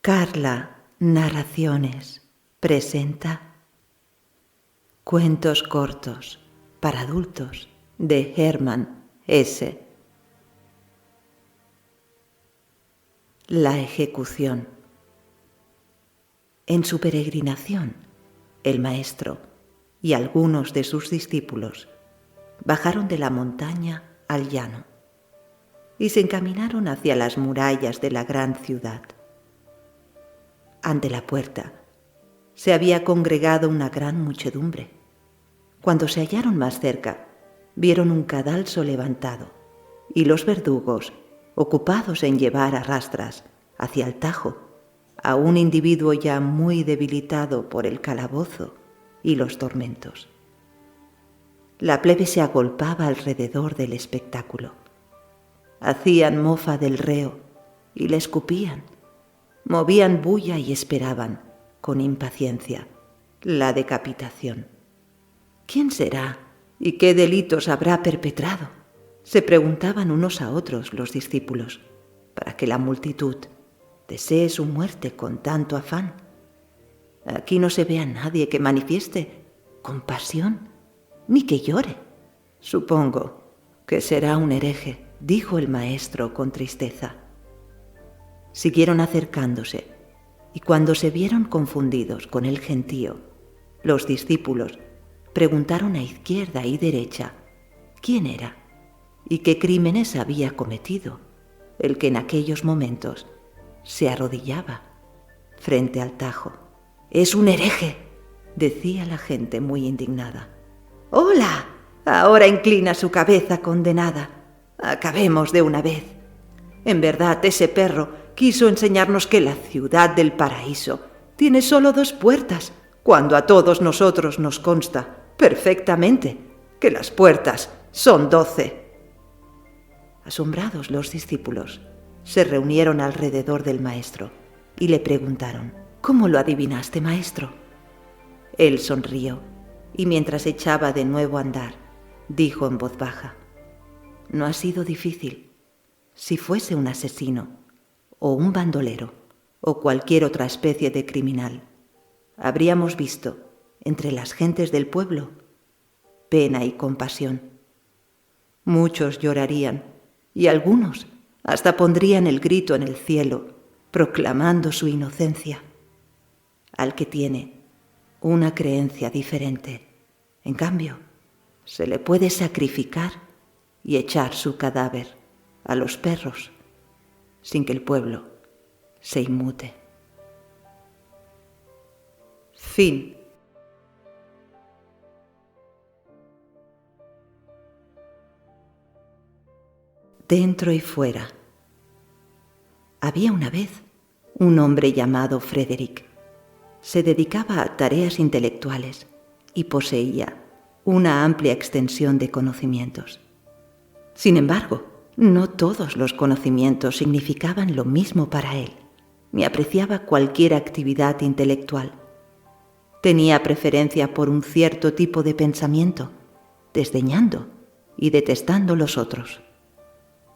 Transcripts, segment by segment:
Carla Narraciones presenta Cuentos cortos para adultos de Hermann Hesse. La ejecución. En su peregrinación, el maestro y algunos de sus discípulos bajaron de la montaña al llano y se encaminaron hacia las murallas de la gran ciudad. Ante la puerta se había congregado una gran muchedumbre. Cuando se hallaron más cerca, vieron un cadalso levantado y los verdugos ocupados en llevar a rastras hacia el Tajo a un individuo ya muy debilitado por el calabozo y los tormentos. La plebe se agolpaba alrededor del espectáculo. Hacían mofa del reo y le escupían. Movían bulla y esperaban, con impaciencia, la decapitación. ¿Quién será y qué delitos habrá perpetrado?, se preguntaban unos a otros los discípulos, para que la multitud desee su muerte con tanto afán. Aquí no se ve a nadie que manifieste compasión, ni que llore. Supongo que será un hereje, dijo el maestro con tristeza. Siguieron acercándose, y cuando se vieron confundidos con el gentío, los discípulos preguntaron a izquierda y derecha quién era y qué crímenes había cometido el que en aquellos momentos se arrodillaba frente al Tajo. «¡Es un hereje!», decía la gente muy indignada. «¡Hola! Ahora inclina su cabeza condenada. Acabemos de una vez. En verdad, ese perro quiso enseñarnos que la ciudad del paraíso tiene solo 2 puertas, cuando a todos nosotros nos consta perfectamente que las puertas son 12. Asombrados, los discípulos se reunieron alrededor del maestro y le preguntaron: «¿Cómo lo adivinaste, maestro?». Él sonrió y mientras echaba de nuevo a andar, dijo en voz baja: «No ha sido difícil. Si fuese un asesino, o un bandolero, o cualquier otra especie de criminal, habríamos visto, entre las gentes del pueblo, pena y compasión. Muchos llorarían, y algunos hasta pondrían el grito en el cielo, proclamando su inocencia. Al que tiene una creencia diferente, en cambio, se le puede sacrificar y echar su cadáver a los perros, sin que el pueblo se inmute». Fin. Dentro y fuera. Había una vez un hombre llamado Frederick. Se dedicaba a tareas intelectuales y poseía una amplia extensión de conocimientos. Sin embargo, no todos los conocimientos significaban lo mismo para él, ni apreciaba cualquier actividad intelectual. Tenía preferencia por un cierto tipo de pensamiento, desdeñando y detestando los otros.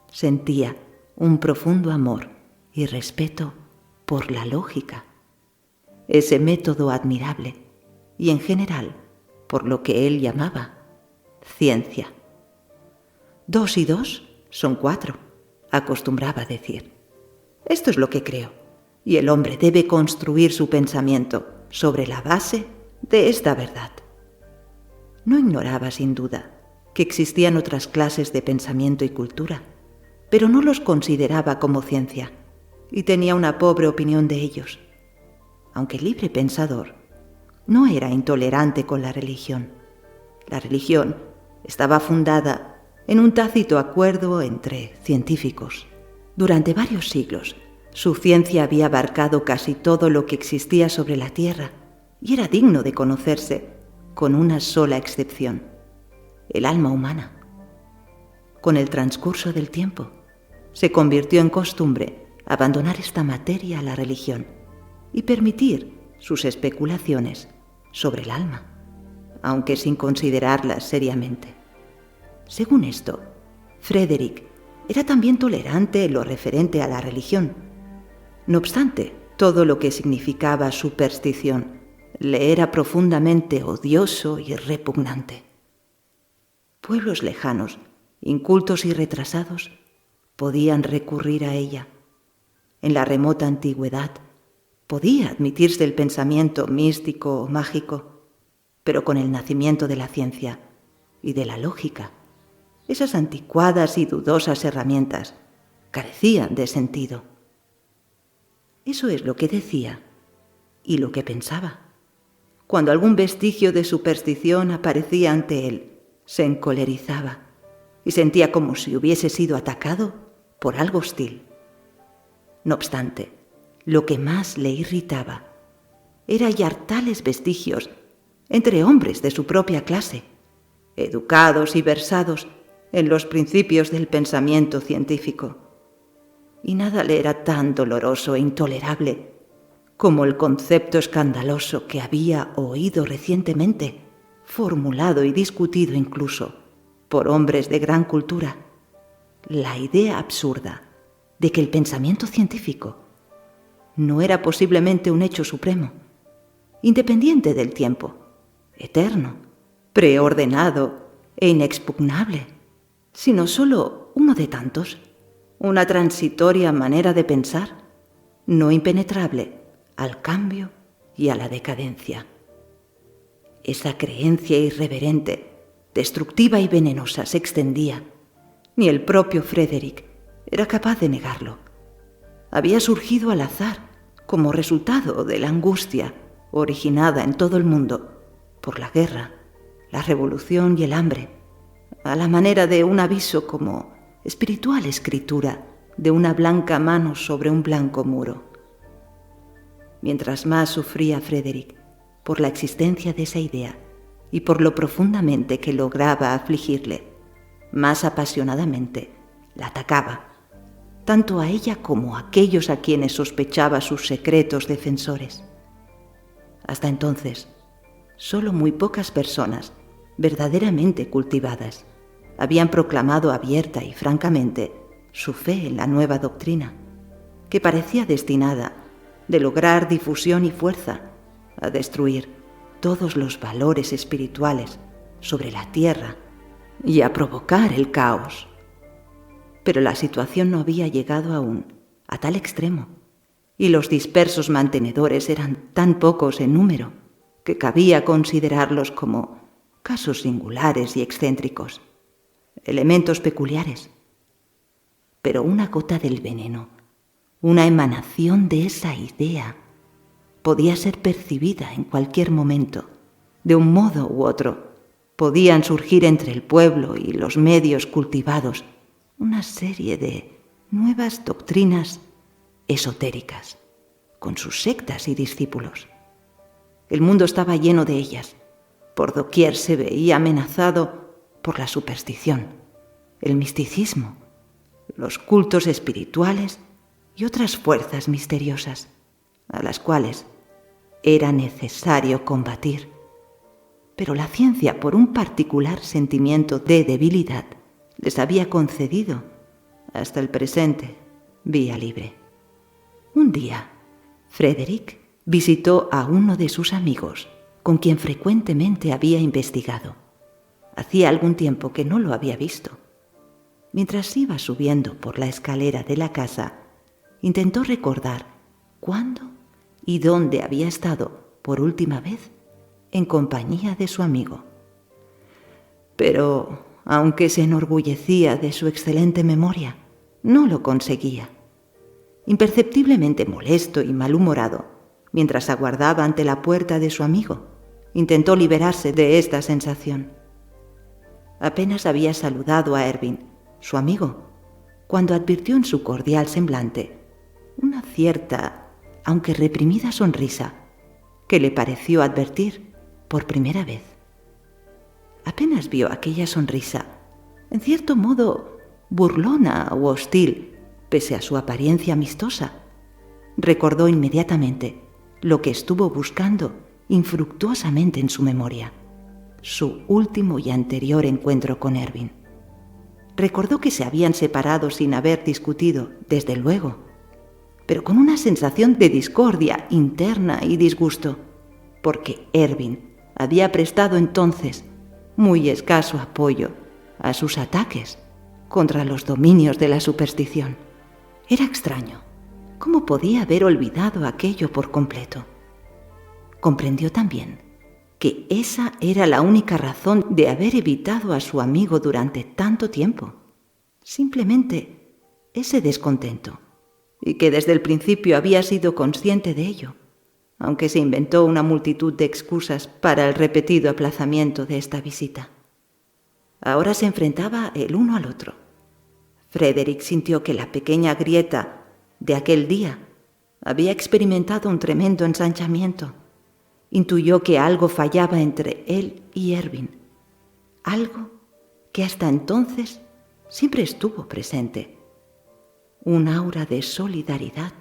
Sentía un profundo amor y respeto por la lógica, ese método admirable, y en general por lo que él llamaba ciencia. 2 y 2 son 4, acostumbraba decir. Esto es lo que creo, y el hombre debe construir su pensamiento sobre la base de esta verdad. No ignoraba, sin duda, que existían otras clases de pensamiento y cultura, pero no los consideraba como ciencia, y tenía una pobre opinión de ellos. Aunque libre pensador, no era intolerante con la religión. La religión estaba fundada en un tácito acuerdo entre científicos. Durante varios siglos, su ciencia había abarcado casi todo lo que existía sobre la Tierra y era digno de conocerse con una sola excepción: el alma humana. Con el transcurso del tiempo, se convirtió en costumbre abandonar esta materia a la religión y permitir sus especulaciones sobre el alma, aunque sin considerarlas seriamente. Según esto, Frederick era también tolerante en lo referente a la religión. No obstante, Todo lo que significaba superstición le era profundamente odioso y repugnante. Pueblos lejanos, incultos y retrasados, podían recurrir a ella. En la remota antigüedad podía admitirse el pensamiento místico o mágico, pero con el nacimiento de la ciencia y de la lógica, esas anticuadas y dudosas herramientas carecían de sentido. Eso es lo que decía y lo que pensaba. Cuando algún vestigio de superstición aparecía ante él, se encolerizaba y sentía como si hubiese sido atacado por algo hostil. No obstante, lo que más le irritaba era hallar tales vestigios entre hombres de su propia clase, educados y versados en los principios del pensamiento científico. Y nada le era tan doloroso e intolerable como el concepto escandaloso que había oído recientemente, formulado y discutido incluso por hombres de gran cultura, la idea absurda de que el pensamiento científico no era posiblemente un hecho supremo, independiente del tiempo, eterno, preordenado e inexpugnable, sino solo uno de tantos, una transitoria manera de pensar, no impenetrable al cambio y a la decadencia. Esa creencia irreverente, destructiva y venenosa se extendía. Ni el propio Frederick era capaz de negarlo. Había surgido al azar como resultado de la angustia originada en todo el mundo por la guerra, la revolución y el hambre, a la manera de un aviso como espiritual escritura de una blanca mano sobre un blanco muro. Mientras más sufría Frederick por la existencia de esa idea y por lo profundamente que lograba afligirle, más apasionadamente la atacaba, tanto a ella como a aquellos a quienes sospechaba sus secretos defensores. Hasta entonces, solo muy pocas personas verdaderamente cultivadas habían proclamado abierta y francamente su fe en la nueva doctrina, que parecía destinada de lograr difusión y fuerza a destruir todos los valores espirituales sobre la tierra y a provocar el caos. Pero la situación no había llegado aún a tal extremo, y los dispersos mantenedores eran tan pocos en número que cabía considerarlos como casos singulares y excéntricos, elementos peculiares. Pero una gota del veneno, una emanación de esa idea, podía ser percibida en cualquier momento. De un modo u otro, podían surgir entre el pueblo y los medios cultivados una serie de nuevas doctrinas esotéricas, con sus sectas y discípulos. El mundo estaba lleno de ellas. Por doquier se veía amenazado por la superstición, el misticismo, los cultos espirituales y otras fuerzas misteriosas, a las cuales era necesario combatir. Pero la ciencia, por un particular sentimiento de debilidad, les había concedido, hasta el presente, vía libre. Un día, Frederick visitó a uno de sus amigos, con quien frecuentemente había investigado. Hacía algún tiempo que no lo había visto. Mientras iba subiendo por la escalera de la casa, intentó recordar cuándo y dónde había estado por última vez en compañía de su amigo. Pero, aunque se enorgullecía de su excelente memoria, no lo conseguía. Imperceptiblemente molesto y malhumorado, mientras aguardaba ante la puerta de su amigo, intentó liberarse de esta sensación. Apenas había saludado a Erwin, su amigo, cuando advirtió en su cordial semblante una cierta, aunque reprimida sonrisa, que le pareció advertir por primera vez. Apenas vio aquella sonrisa, en cierto modo burlona u hostil, pese a su apariencia amistosa, recordó inmediatamente lo que estuvo buscando infructuosamente en su memoria, su último y anterior encuentro con Erwin. Recordó que se habían separado sin haber discutido, desde luego, pero con una sensación de discordia interna y disgusto, porque Ervin había prestado entonces muy escaso apoyo a sus ataques contra los dominios de la superstición. Era extraño. ¿Cómo podía haber olvidado aquello por completo? Comprendió también que esa era la única razón de haber evitado a su amigo durante tanto tiempo. Simplemente ese descontento, y que desde el principio había sido consciente de ello, aunque se inventó una multitud de excusas para el repetido aplazamiento de esta visita. Ahora se enfrentaba el uno al otro. Frederick sintió que la pequeña grieta de aquel día había experimentado un tremendo ensanchamiento. Intuyó que algo fallaba entre él y Ervin, algo que hasta entonces siempre estuvo presente. Un aura de solidaridad,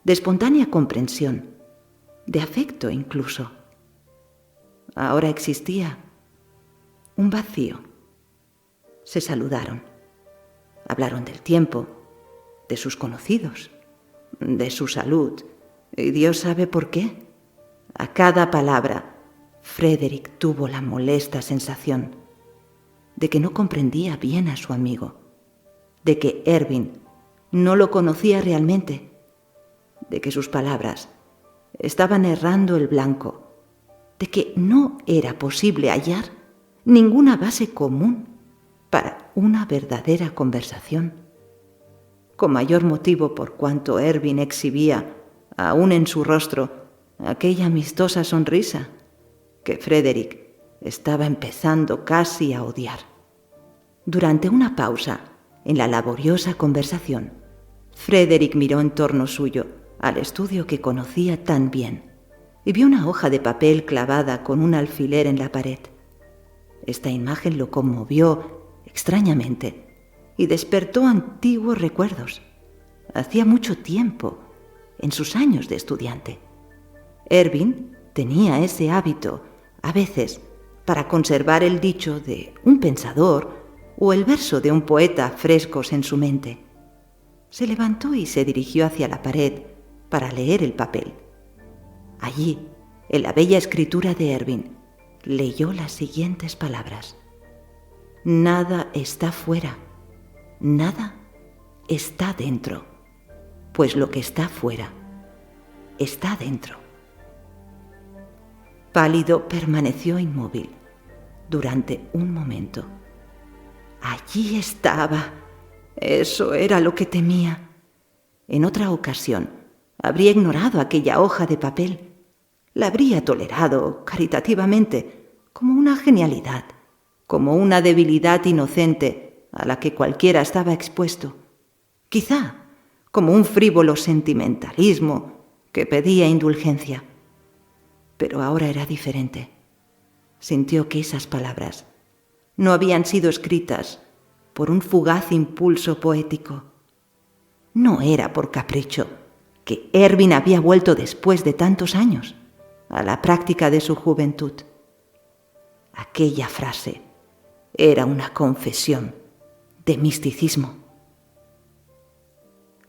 de espontánea comprensión, de afecto incluso. Ahora existía un vacío. Se saludaron. Hablaron del tiempo, de sus conocidos, de su salud, y Dios sabe por qué. A cada palabra, Frederick tuvo la molesta sensación de que no comprendía bien a su amigo, de que Ervin no lo conocía realmente, de que sus palabras estaban errando el blanco, de que no era posible hallar ninguna base común para una verdadera conversación. Con mayor motivo por cuanto Ervin exhibía, aún en su rostro, aquella amistosa sonrisa que Frederick estaba empezando casi a odiar. Durante una pausa en la laboriosa conversación, Frederick miró en torno suyo al estudio que conocía tan bien y vio una hoja de papel clavada con un alfiler en la pared. Esta imagen lo conmovió extrañamente y despertó antiguos recuerdos. Hacía mucho tiempo, en sus años de estudiante. Ervin tenía ese hábito, a veces, para conservar el dicho de un pensador o el verso de un poeta frescos en su mente. Se levantó y se dirigió hacia la pared para leer el papel. Allí, en la bella escritura de Ervin, leyó las siguientes palabras: Nada está fuera, nada está dentro, pues lo que está fuera está dentro. Pálido permaneció inmóvil durante un momento. Allí estaba. Eso era lo que temía. En otra ocasión, habría ignorado aquella hoja de papel. La habría tolerado caritativamente como una genialidad, como una debilidad inocente a la que cualquiera estaba expuesto. Quizá como un frívolo sentimentalismo que pedía indulgencia. Pero ahora era diferente. Sintió que esas palabras no habían sido escritas por un fugaz impulso poético. No era por capricho que Ervin había vuelto después de tantos años a la práctica de su juventud. Aquella frase era una confesión de misticismo.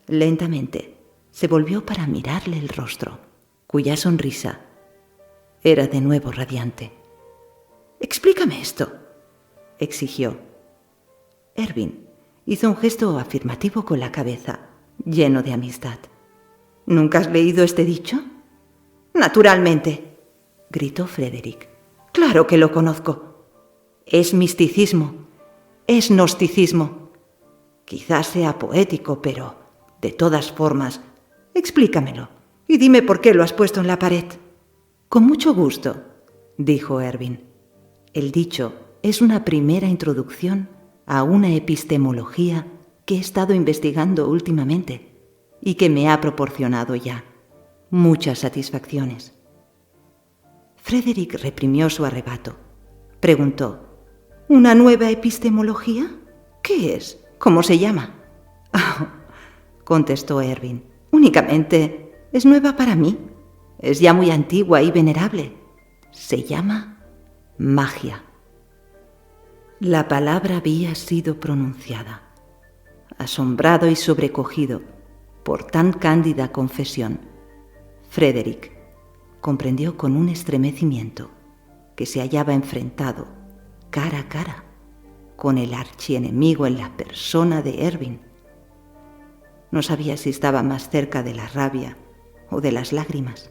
Lentamente se volvió para mirarle el rostro, cuya sonrisa era de nuevo radiante. «Explícame esto», exigió. Ervin hizo un gesto afirmativo con la cabeza, lleno de amistad. «¿Nunca has leído este dicho?» «Naturalmente», gritó Frederick. «Claro que lo conozco. Es misticismo, es gnosticismo. Quizás sea poético, pero, de todas formas, explícamelo y dime por qué lo has puesto en la pared». «Con mucho gusto», dijo Ervin. «El dicho es una primera introducción a una epistemología que he estado investigando últimamente y que me ha proporcionado ya muchas satisfacciones». Frederick reprimió su arrebato. Preguntó: «¿Una nueva epistemología? ¿Qué es? ¿Cómo se llama?» «Oh», contestó Ervin, «únicamente es nueva para mí. Es ya muy antigua y venerable. Se llama magia». La palabra había sido pronunciada. Asombrado y sobrecogido, por tan cándida confesión, Frederick comprendió con un estremecimiento que se hallaba enfrentado cara a cara con el archienemigo en la persona de Ervin. No sabía si estaba más cerca de la rabia o de las lágrimas.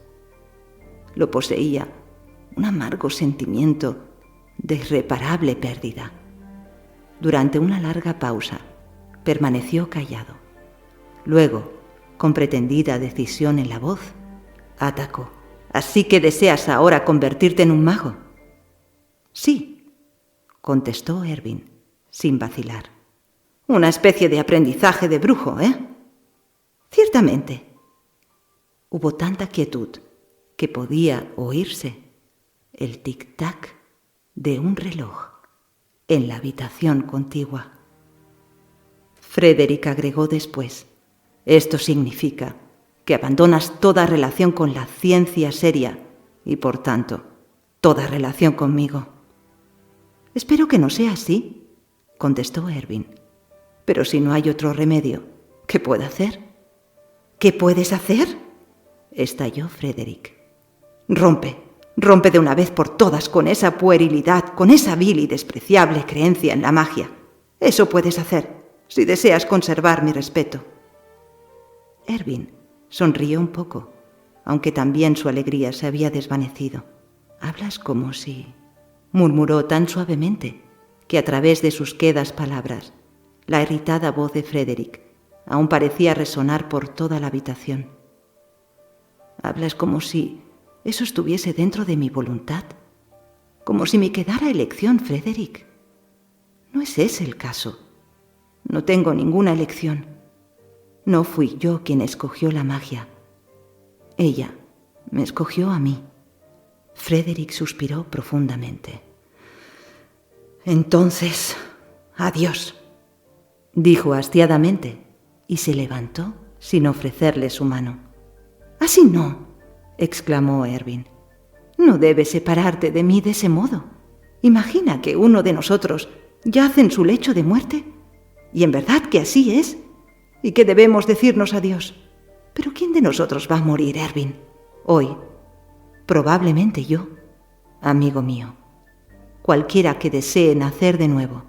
Lo poseía un amargo sentimiento de irreparable pérdida. Durante una larga pausa, permaneció callado. Luego, con pretendida decisión en la voz, atacó. «¿Así que deseas ahora convertirte en un mago?» «Sí», contestó Ervin, sin vacilar. «Una especie de aprendizaje de brujo, ¿eh?» «Ciertamente». Hubo tanta quietud que podía oírse el tic-tac de un reloj en la habitación contigua. Frederick agregó después: «Esto significa que abandonas toda relación con la ciencia seria y, por tanto, toda relación conmigo». «Espero que no sea así», contestó Ervin. «Pero si no hay otro remedio, ¿qué puedo hacer?» «¿Qué puedes hacer?», estalló Frederick. Rompe de una vez por todas con esa puerilidad, con esa vil y despreciable creencia en la magia. Eso puedes hacer, si deseas conservar mi respeto». Ervin sonrió un poco, aunque también su alegría se había desvanecido. «Hablas como si...», murmuró tan suavemente que a través de sus quedas palabras, la irritada voz de Frederick aún parecía resonar por toda la habitación. «Hablas como si eso estuviese dentro de mi voluntad, como si me quedara elección, Frederick. No es ese el caso. No tengo ninguna elección. No fui yo quien escogió la magia. Ella me escogió a mí». Frederick suspiró profundamente. «Entonces, adiós», dijo hastiadamente, y se levantó sin ofrecerle su mano. «Así no», exclamó Ervin. «No debes separarte de mí de ese modo. Imagina que uno de nosotros yace en su lecho de muerte, y en verdad que así es, y que debemos decirnos adiós. Pero ¿quién de nosotros va a morir, Ervin? Hoy, probablemente yo, amigo mío. Cualquiera que desee nacer de nuevo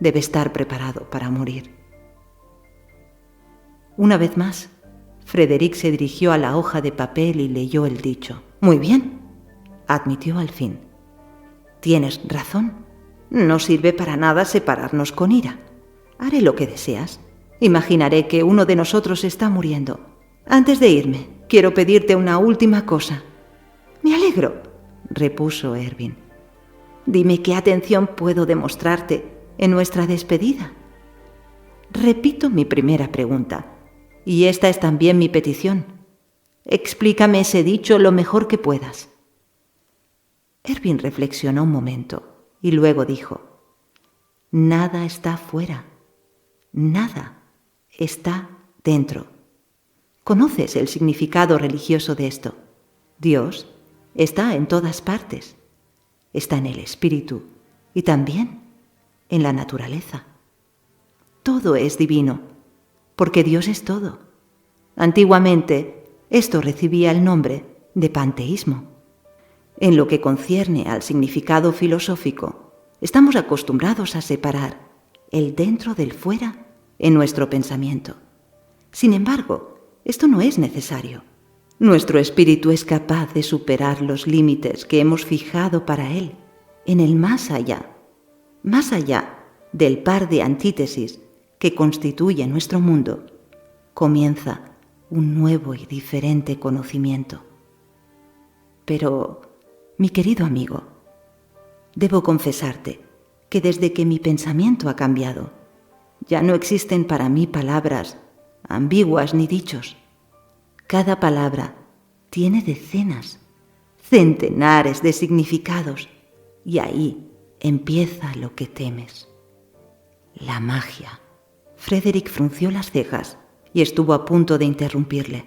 debe estar preparado para morir». Una vez más, Frederick se dirigió a la hoja de papel y leyó el dicho. «Muy bien», admitió al fin. «Tienes razón. No sirve para nada separarnos con ira. Haré lo que deseas. Imaginaré que uno de nosotros está muriendo. Antes de irme, quiero pedirte una última cosa». «Me alegro», repuso Ervin. «Dime qué atención puedo demostrarte en nuestra despedida». «Repito mi primera pregunta, y esta es también mi petición. Explícame ese dicho lo mejor que puedas». Ervin reflexionó un momento y luego dijo: «Nada está fuera, nada está dentro». ¿Conoces el significado religioso de esto? Dios está en todas partes. Está en el espíritu y también en la naturaleza. Todo es divino, porque Dios es todo. Antiguamente, esto recibía el nombre de panteísmo. En lo que concierne al significado filosófico, estamos acostumbrados a separar el dentro del fuera en nuestro pensamiento. Sin embargo, esto no es necesario. Nuestro espíritu es capaz de superar los límites que hemos fijado para él en el más allá del par de antítesis que constituye nuestro mundo. Comienza un nuevo y diferente conocimiento. Pero, mi querido amigo, debo confesarte que desde que mi pensamiento ha cambiado, ya no existen para mí palabras ambiguas ni dichos. Cada palabra tiene decenas, centenares de significados, y ahí empieza lo que temes: la magia. Frederick frunció las cejas y estuvo a punto de interrumpirle,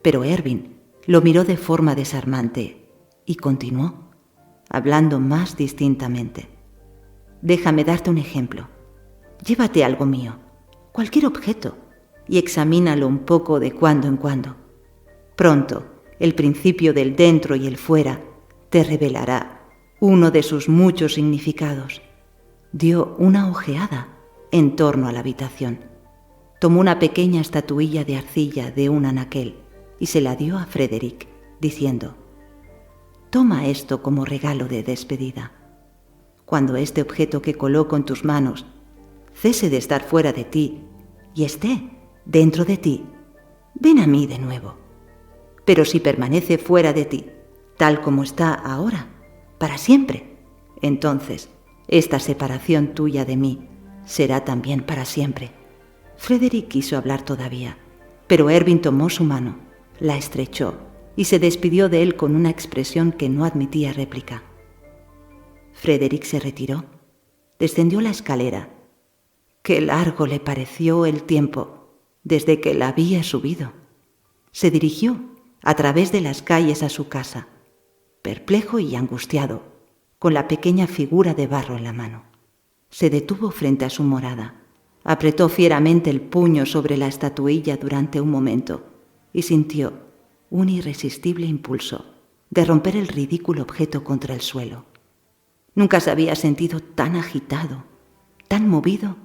pero Ervin lo miró de forma desarmante y continuó, hablando más distintamente. «Déjame darte un ejemplo. Llévate algo mío, cualquier objeto, y examínalo un poco de cuando en cuando. Pronto, el principio del dentro y el fuera te revelará uno de sus muchos significados. Dio una ojeada en torno a la habitación. Tomó una pequeña estatuilla de arcilla de un anaquel y se la dio a Frederick, diciendo: «Toma esto como regalo de despedida. Cuando este objeto que coloco en tus manos cese de estar fuera de ti y esté dentro de ti, ven a mí de nuevo. Pero si permanece fuera de ti, tal como está ahora, para siempre, entonces esta separación tuya de mí será también para siempre». Frederick quiso hablar todavía, pero Ervin tomó su mano, la estrechó y se despidió de él con una expresión que no admitía réplica. Frederick se retiró, descendió la escalera. Qué largo le pareció el tiempo desde que la había subido. Se dirigió a través de las calles a su casa, perplejo y angustiado, con la pequeña figura de barro en la mano. Se detuvo frente a su morada, apretó fieramente el puño sobre la estatuilla durante un momento y sintió un irresistible impulso de romper el ridículo objeto contra el suelo. Nunca se había sentido tan agitado, tan movido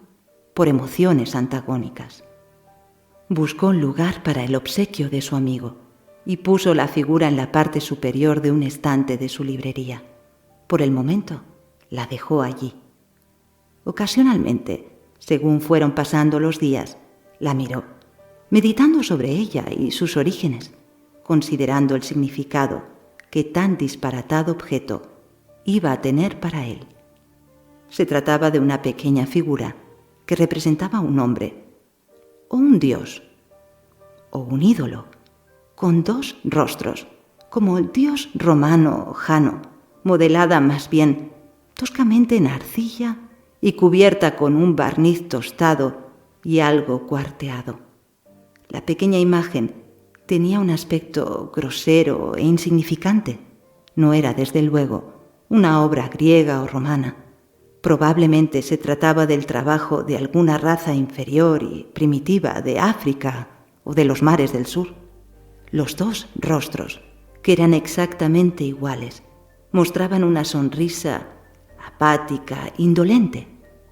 por emociones antagónicas. Buscó un lugar para el obsequio de su amigo y puso la figura en la parte superior de un estante de su librería. Por el momento, la dejó allí. Ocasionalmente, según fueron pasando los días, la miró, meditando sobre ella y sus orígenes, considerando el significado que tan disparatado objeto iba a tener para él. Se trataba de una pequeña figura que representaba un hombre, o un dios, o un ídolo, con dos rostros, como el dios romano Jano, modelada más bien toscamente en arcilla y cubierta con un barniz tostado y algo cuarteado. La pequeña imagen tenía un aspecto grosero e insignificante. No era, desde luego, una obra griega o romana. Probablemente se trataba del trabajo de alguna raza inferior y primitiva de África o de los mares del sur. Los dos rostros, que eran exactamente iguales, mostraban una sonrisa apática, indolente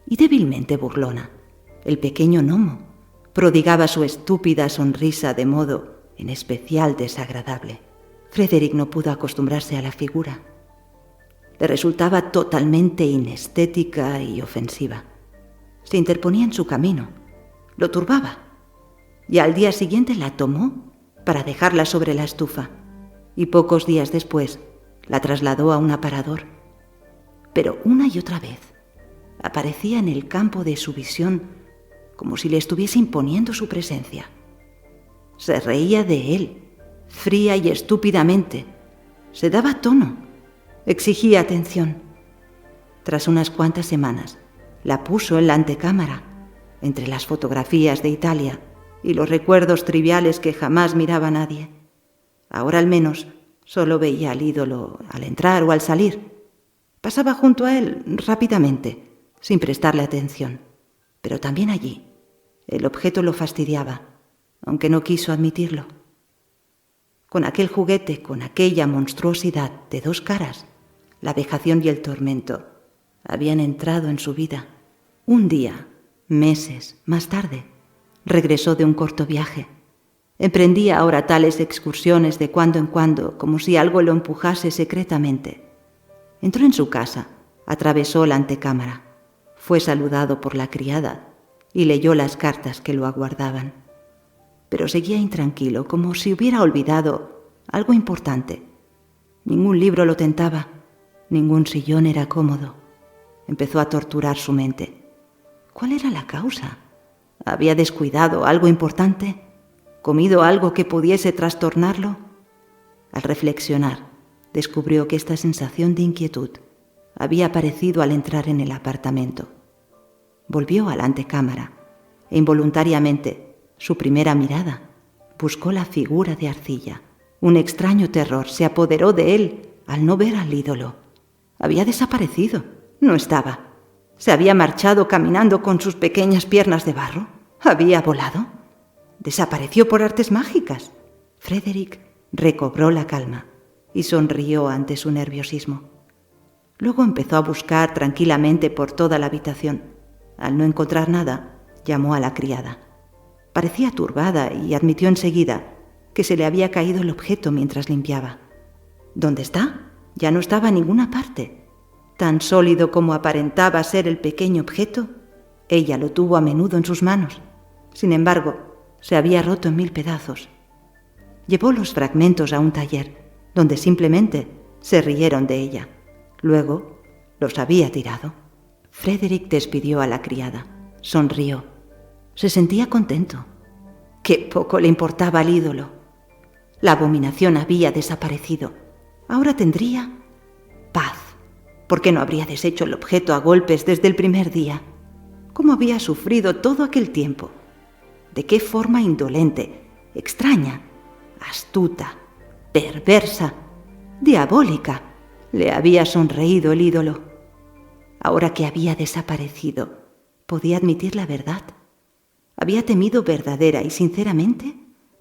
y débilmente burlona. El pequeño gnomo prodigaba su estúpida sonrisa de modo en especial desagradable. Frederick no pudo acostumbrarse a la figura. Le resultaba totalmente inestética y ofensiva. Se interponía en su camino, lo turbaba, y al día siguiente la tomó para dejarla sobre la estufa, y pocos días después la trasladó a un aparador. Pero una y otra vez aparecía en el campo de su visión como si le estuviese imponiendo su presencia. Se reía de él, fría y estúpidamente. Se daba tono, exigía atención. Tras unas cuantas semanas, la puso en la antecámara, entre las fotografías de Italia y los recuerdos triviales que jamás miraba nadie. Ahora al menos solo veía al ídolo al entrar o al salir. Pasaba junto a él rápidamente, sin prestarle atención. Pero también allí, el objeto lo fastidiaba, aunque no quiso admitirlo. Con aquel juguete, con aquella monstruosidad de dos caras, la vejación y el tormento habían entrado en su vida. Un día, meses más tarde, regresó de un corto viaje. Emprendía ahora tales excursiones de cuando en cuando, como si algo lo empujase secretamente. Entró en su casa, atravesó la antecámara, fue saludado por la criada y leyó las cartas que lo aguardaban. Pero seguía intranquilo, como si hubiera olvidado algo importante. Ningún libro lo tentaba, ningún sillón era cómodo. Empezó a torturar su mente. ¿Cuál era la causa? ¿Había descuidado algo importante? ¿Comido algo que pudiese trastornarlo? Al reflexionar, descubrió que esta sensación de inquietud había aparecido al entrar en el apartamento. Volvió a la antecámara e involuntariamente su primera mirada buscó la figura de arcilla. Un extraño terror se apoderó de él al no ver al ídolo. Había desaparecido, no estaba. ¿Se había marchado caminando con sus pequeñas piernas de barro? ¿Había volado? ¿Desapareció por artes mágicas? Frederick recobró la calma y sonrió ante su nerviosismo. Luego empezó a buscar tranquilamente por toda la habitación. Al no encontrar nada, llamó a la criada. Parecía turbada y admitió enseguida que se le había caído el objeto mientras limpiaba. ¿Dónde está? Ya no estaba en ninguna parte. Tan sólido como aparentaba ser el pequeño objeto, ella lo tuvo a menudo en sus manos. Sin embargo, se había roto en 1000 pedazos. Llevó los fragmentos a un taller, donde simplemente se rieron de ella. Luego los había tirado. Frederick despidió a la criada. Sonrió. Se sentía contento. Qué poco le importaba al ídolo. La abominación había desaparecido. Ahora tendría paz. ¿Por qué no habría deshecho el objeto a golpes desde el primer día? ¿Cómo había sufrido todo aquel tiempo? ¿De qué forma indolente, extraña, astuta, perversa, diabólica le había sonreído el ídolo? Ahora que había desaparecido, podía admitir la verdad. Había temido verdadera y sinceramente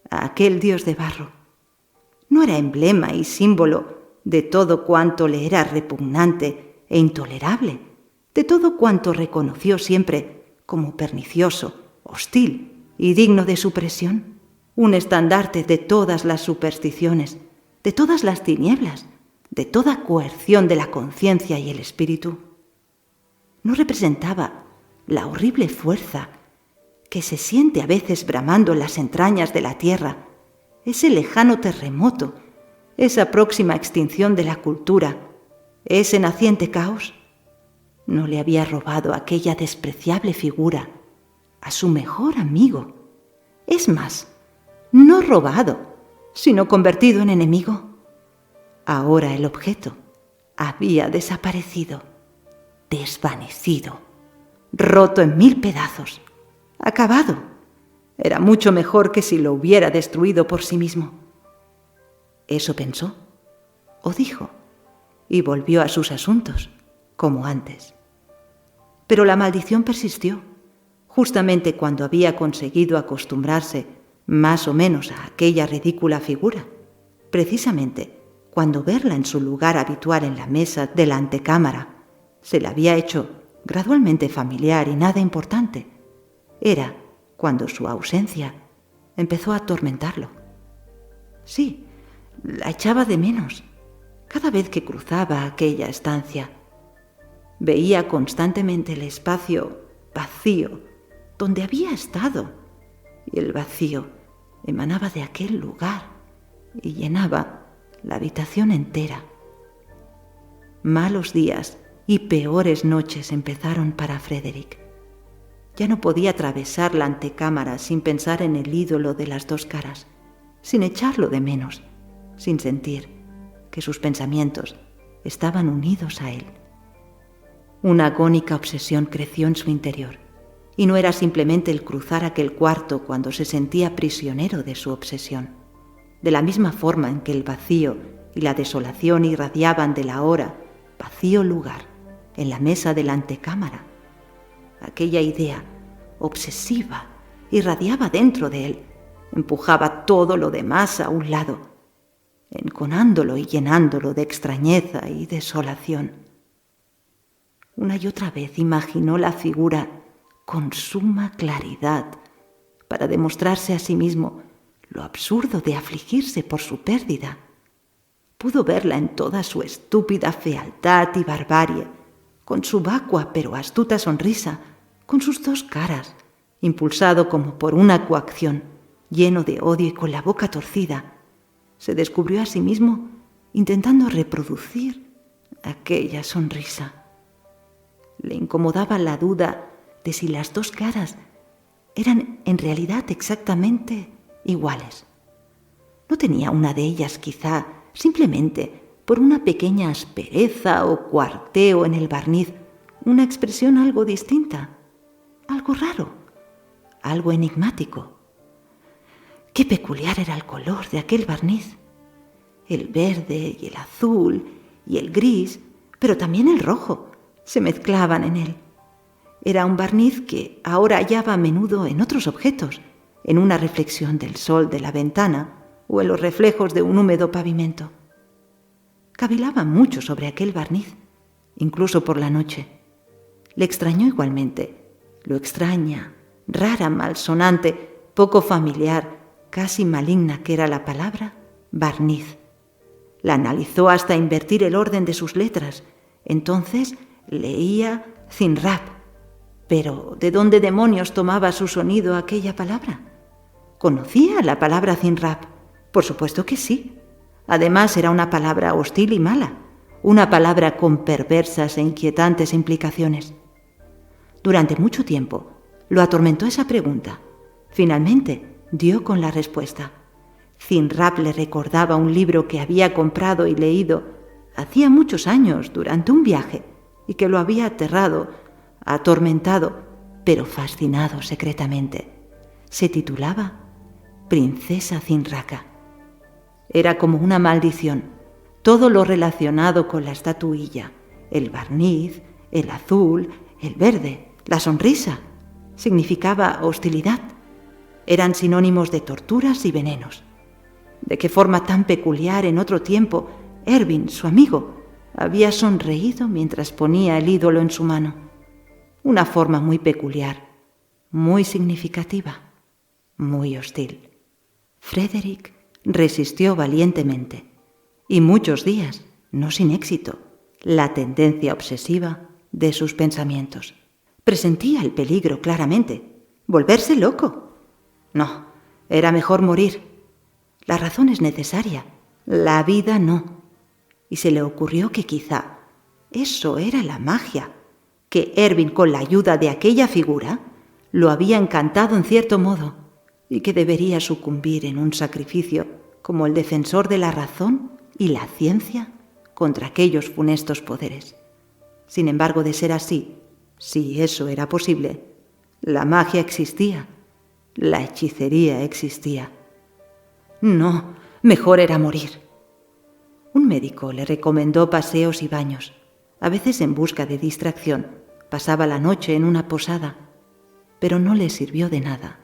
a aquel dios de barro. No era emblema y símbolo de todo cuanto le era repugnante e intolerable, de todo cuanto reconoció siempre como pernicioso, hostil y digno de supresión, un estandarte de todas las supersticiones, de todas las tinieblas, de toda coerción de la conciencia y el espíritu. No representaba la horrible fuerza que se siente a veces bramando en las entrañas de la tierra, ese lejano terremoto, esa próxima extinción de la cultura, ese naciente caos. No le había robado aquella despreciable figura a su mejor amigo. Es más, no robado, sino convertido en enemigo. Ahora el objeto había desaparecido, desvanecido, roto en 1000 pedazos, acabado. Era mucho mejor que si lo hubiera destruido por sí mismo. Eso pensó, o dijo, y volvió a sus asuntos, como antes. Pero la maldición persistió. Justamente cuando había conseguido acostumbrarse más o menos a aquella ridícula figura, precisamente cuando verla en su lugar habitual en la mesa de la antecámara se le había hecho gradualmente familiar y nada importante, era cuando su ausencia empezó a atormentarlo. Sí, la echaba de menos cada vez que cruzaba aquella estancia. Veía constantemente el espacio vacío donde había estado, y el vacío emanaba de aquel lugar y llenaba la habitación entera. Malos días y peores noches empezaron para Frederick. Ya no podía atravesar la antecámara sin pensar en el ídolo de las 2 caras, sin echarlo de menos, sin sentir que sus pensamientos estaban unidos a él. Una agónica obsesión creció en su interior. Y no era simplemente el cruzar aquel cuarto cuando se sentía prisionero de su obsesión. De la misma forma en que el vacío y la desolación irradiaban del ahora vacío lugar en la mesa de la antecámara, aquella idea obsesiva irradiaba dentro de él, empujaba todo lo demás a un lado, enconándolo y llenándolo de extrañeza y desolación. Una y otra vez imaginó la figura con suma claridad, para demostrarse a sí mismo lo absurdo de afligirse por su pérdida. Pudo verla en toda su estúpida fealdad y barbarie, con su vacua pero astuta sonrisa, con sus 2 caras, impulsado como por una coacción, lleno de odio y con la boca torcida. Se descubrió a sí mismo intentando reproducir aquella sonrisa. Le incomodaba la duda de si las 2 caras eran en realidad exactamente iguales. ¿No tenía una de ellas quizá simplemente por una pequeña aspereza o cuarteo en el barniz una expresión algo distinta, algo raro, algo enigmático? Qué peculiar era el color de aquel barniz, el verde y el azul y el gris, pero también el rojo se mezclaban en él. Era un barniz que ahora hallaba a menudo en otros objetos, en una reflexión del sol de la ventana o en los reflejos de un húmedo pavimento. Cavilaba mucho sobre aquel barniz, incluso por la noche. Le extrañó igualmente lo extraña, rara, malsonante, poco familiar, casi maligna que era la palabra barniz. La analizó hasta invertir el orden de sus letras. Entonces leía Zinrab. Pero ¿de dónde demonios tomaba su sonido aquella palabra? ¿Conocía la palabra Zinrab? Por supuesto que sí. Además era una palabra hostil y mala, una palabra con perversas e inquietantes implicaciones. Durante mucho tiempo lo atormentó esa pregunta. Finalmente dio con la respuesta. Zinrab le recordaba un libro que había comprado y leído hacía muchos años durante un viaje y que lo había aterrado, atormentado, pero fascinado secretamente. Se titulaba Princesa Zinraka. Era como una maldición. Todo lo relacionado con la estatuilla, el barniz, el azul, el verde, la sonrisa, significaba hostilidad. Eran sinónimos de torturas y venenos. De qué forma tan peculiar en otro tiempo Ervin, su amigo, había sonreído mientras ponía el ídolo en su mano. Una forma muy peculiar, muy significativa, muy hostil. Frederick resistió valientemente, y muchos días, no sin éxito, la tendencia obsesiva de sus pensamientos. Presentía el peligro claramente, volverse loco. No, era mejor morir. La razón es necesaria, la vida no. Y se le ocurrió que quizá eso era la magia, que Ervin, con la ayuda de aquella figura, lo había encantado en cierto modo, y que debería sucumbir en un sacrificio como el defensor de la razón y la ciencia contra aquellos funestos poderes. Sin embargo, de ser así, si eso era posible, la magia existía, la hechicería existía. No, mejor era morir. Un médico le recomendó paseos y baños. A veces, en busca de distracción, pasaba la noche en una posada, pero no le sirvió de nada.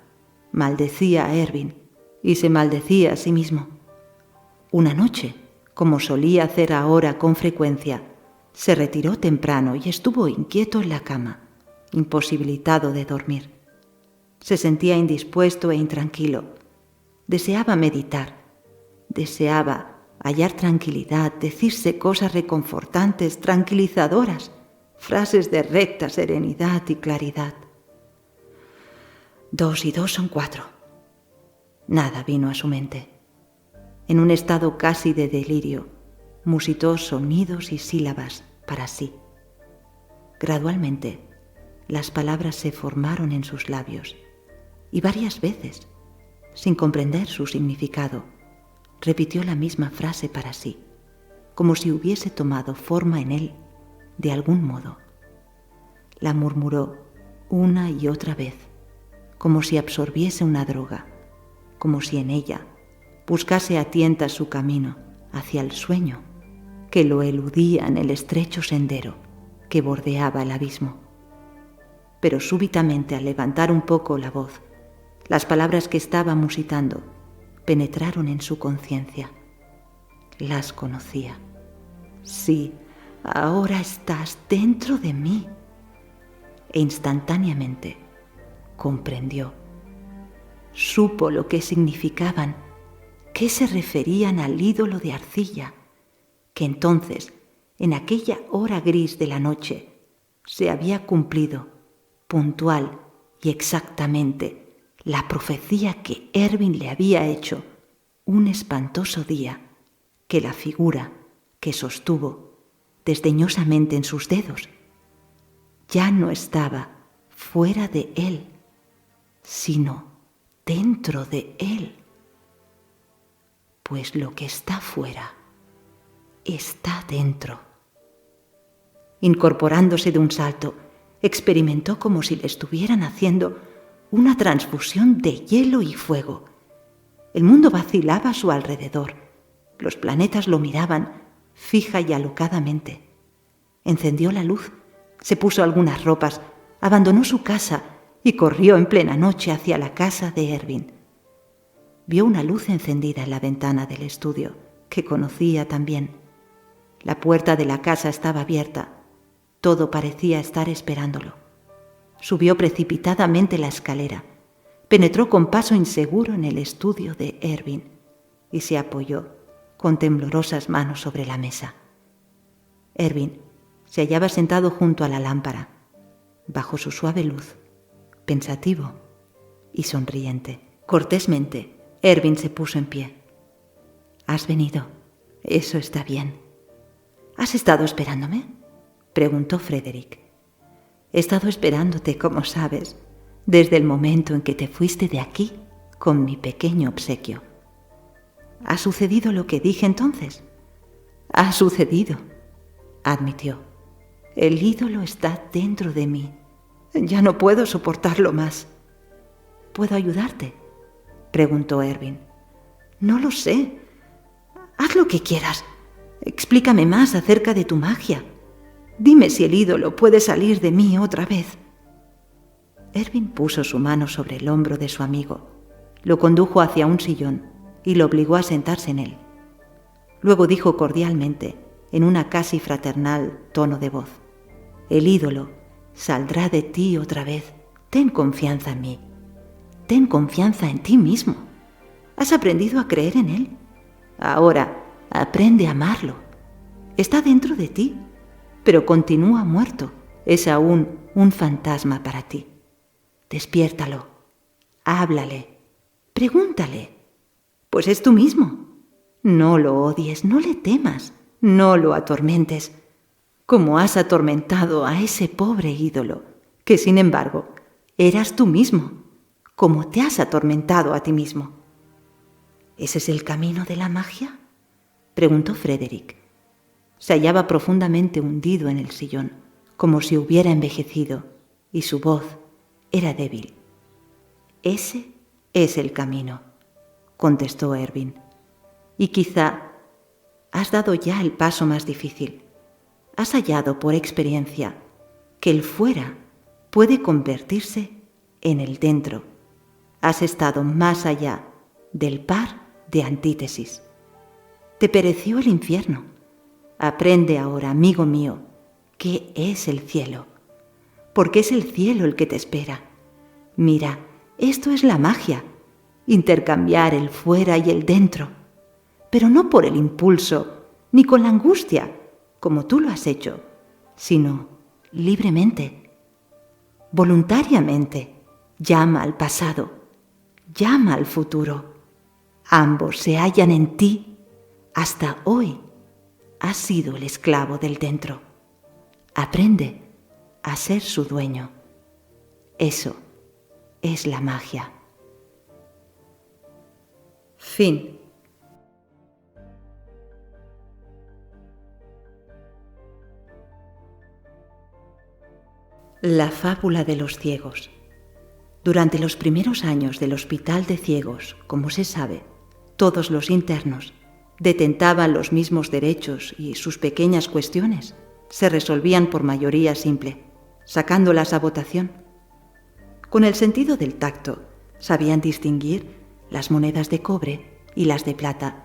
Maldecía a Ervin y se maldecía a sí mismo. Una noche, como solía hacer ahora con frecuencia, se retiró temprano y estuvo inquieto en la cama, imposibilitado de dormir. Se sentía indispuesto e intranquilo. Deseaba meditar, deseaba hallar tranquilidad, decirse cosas reconfortantes, tranquilizadoras, frases de recta serenidad y claridad. 2 y 2 son 4. Nada vino a su mente. En un estado casi de delirio, musitó sonidos y sílabas para sí. Gradualmente, las palabras se formaron en sus labios y varias veces, sin comprender su significado, repitió la misma frase para sí, como si hubiese tomado forma en él de algún modo. La murmuró una y otra vez, como si absorbiese una droga, como si en ella buscase a tientas su camino hacia el sueño que lo eludía en el estrecho sendero que bordeaba el abismo. Pero súbitamente, al levantar un poco la voz, las palabras que estaba musitando penetraron en su conciencia. Las conocía. Sí, ahora estás dentro de mí. E instantáneamente comprendió. Supo lo que significaban, qué se referían al ídolo de arcilla, que entonces, en aquella hora gris de la noche, se había cumplido, puntual y exactamente, la profecía que Ervin le había hecho un espantoso día, que la figura que sostuvo desdeñosamente en sus dedos ya no estaba fuera de él, sino dentro de él. Pues lo que está fuera está dentro. Incorporándose de un salto, experimentó como si le estuvieran haciendo una transfusión de hielo y fuego. El mundo vacilaba a su alrededor. Los planetas lo miraban fija y alocadamente. Encendió la luz, se puso algunas ropas, abandonó su casa y corrió en plena noche hacia la casa de Ervin. Vio una luz encendida en la ventana del estudio, que conocía también. La puerta de la casa estaba abierta. Todo parecía estar esperándolo. Subió precipitadamente la escalera, penetró con paso inseguro en el estudio de Ervin y se apoyó con temblorosas manos sobre la mesa. Ervin se hallaba sentado junto a la lámpara, bajo su suave luz, pensativo y sonriente. Cortésmente, Ervin se puso en pie. «¿Has venido? Eso está bien». «¿Has estado esperándome?», preguntó Frederick. «He estado esperándote, como sabes, desde el momento en que te fuiste de aquí con mi pequeño obsequio». «¿Ha sucedido lo que dije entonces?». «Ha sucedido», admitió. «El ídolo está dentro de mí. Ya no puedo soportarlo más». «¿Puedo ayudarte?», preguntó Ervin. «No lo sé. Haz lo que quieras. Explícame más acerca de tu magia. Dime si el ídolo puede salir de mí otra vez». Ervin puso su mano sobre el hombro de su amigo, lo condujo hacia un sillón y lo obligó a sentarse en él. Luego dijo cordialmente, en una casi fraternal tono de voz: «El ídolo saldrá de ti otra vez. Ten confianza en mí. Ten confianza en ti mismo. ¿Has aprendido a creer en él? Ahora aprende a amarlo. Está dentro de ti, pero continúa muerto. Es aún un fantasma para ti. Despiértalo. Háblale. Pregúntale. Pues es tú mismo. No lo odies, no le temas, no lo atormentes, como has atormentado a ese pobre ídolo, que sin embargo eras tú mismo, como te has atormentado a ti mismo». «¿Ese es el camino de la magia?», preguntó Frederick. Se hallaba profundamente hundido en el sillón, como si hubiera envejecido, y su voz era débil. «Ese es el camino», contestó Ervin. «Y quizá has dado ya el paso más difícil. Has hallado por experiencia que el fuera puede convertirse en el dentro. Has estado más allá del par de antítesis. Te pereció el infierno. Aprende ahora, amigo mío, qué es el cielo, porque es el cielo el que te espera. Mira, esto es la magia, intercambiar el fuera y el dentro, pero no por el impulso ni con la angustia, como tú lo has hecho, sino libremente, voluntariamente. Llama al pasado, llama al futuro. Ambos se hallan en ti. Hasta hoy has sido el esclavo del dentro. Aprende a ser su dueño. Eso es la magia». Fin. La fábula de los ciegos. Durante los primeros años del Hospital de Ciegos, como se sabe, todos los internos detentaban los mismos derechos y sus pequeñas cuestiones se resolvían por mayoría simple, sacándolas a votación. Con el sentido del tacto, sabían distinguir las monedas de cobre y las de plata,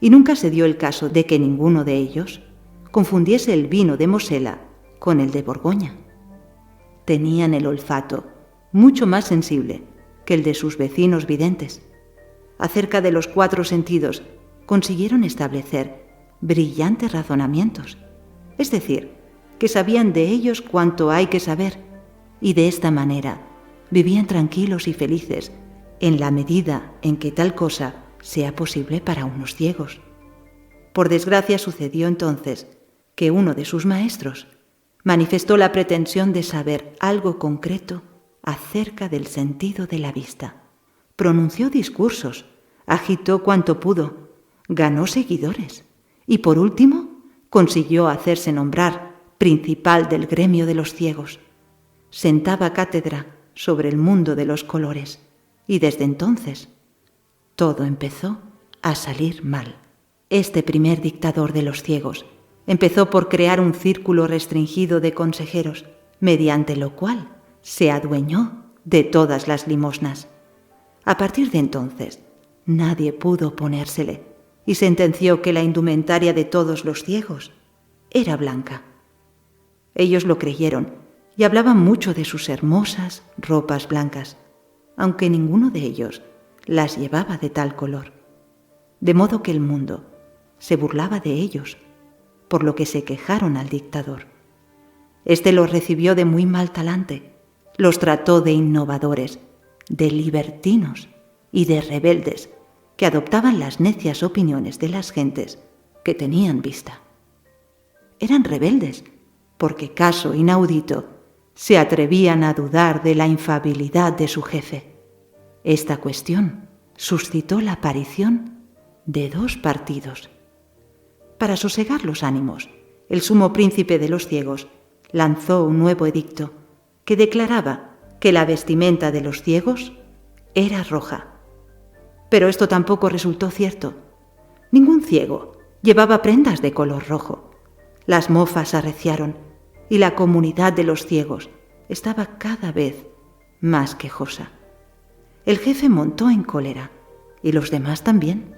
y nunca se dio el caso de que ninguno de ellos confundiese el vino de Mosela con el de Borgoña. Tenían el olfato mucho más sensible que el de sus vecinos videntes. Acerca de los 4 sentidos consiguieron establecer brillantes razonamientos, es decir, que sabían de ellos cuanto hay que saber, y de esta manera vivían tranquilos y felices en la medida en que tal cosa sea posible para unos ciegos. Por desgracia sucedió entonces que uno de sus maestros manifestó la pretensión de saber algo concreto acerca del sentido de la vista. Pronunció discursos, agitó cuanto pudo, ganó seguidores y, por último, consiguió hacerse nombrar principal del gremio de los ciegos. Sentaba cátedra sobre el mundo de los colores y desde entonces todo empezó a salir mal. Este primer dictador de los ciegos empezó por crear un círculo restringido de consejeros, mediante lo cual se adueñó de todas las limosnas. A partir de entonces, nadie pudo oponérsele y sentenció que la indumentaria de todos los ciegos era blanca. Ellos lo creyeron y hablaban mucho de sus hermosas ropas blancas, aunque ninguno de ellos las llevaba de tal color, de modo que el mundo se burlaba de ellos, por lo que se quejaron al dictador. Este los recibió de muy mal talante, los trató de innovadores, de libertinos y de rebeldes que adoptaban las necias opiniones de las gentes que tenían vista. Eran rebeldes porque, caso inaudito, se atrevían a dudar de la infalibilidad de su jefe. Esta cuestión suscitó la aparición de dos partidos. Para sosegar los ánimos, el sumo príncipe de los ciegos lanzó un nuevo edicto que declaraba que la vestimenta de los ciegos era roja. Pero esto tampoco resultó cierto. Ningún ciego llevaba prendas de color rojo. Las mofas arreciaron y la comunidad de los ciegos estaba cada vez más quejosa. El jefe montó en cólera y los demás también.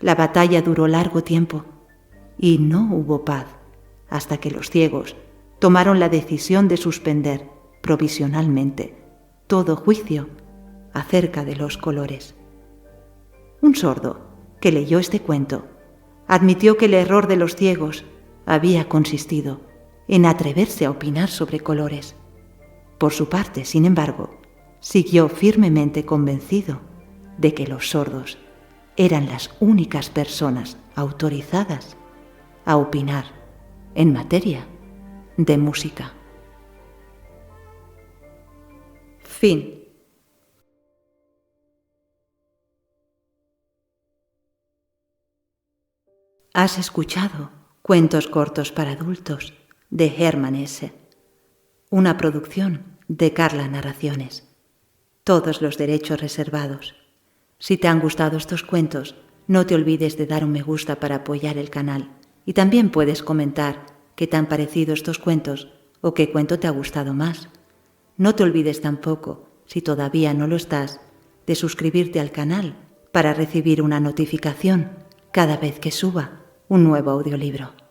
La batalla duró largo tiempo y no hubo paz hasta que los ciegos tomaron la decisión de suspender provisionalmente todo juicio acerca de los colores. Un sordo que leyó este cuento admitió que el error de los ciegos había consistido en atreverse a opinar sobre colores. Por su parte, sin embargo, siguió firmemente convencido de que los sordos eran las únicas personas autorizadas a opinar en materia de música. Fin. Has escuchado Cuentos cortos para adultos de Hermann Hesse, una producción de Carla Narraciones. Todos los derechos reservados. Si te han gustado estos cuentos, no te olvides de dar un me gusta para apoyar el canal y también puedes comentar qué te han parecido estos cuentos o qué cuento te ha gustado más. No te olvides tampoco, si todavía no lo estás, de suscribirte al canal para recibir una notificación cada vez que suba un nuevo audiolibro.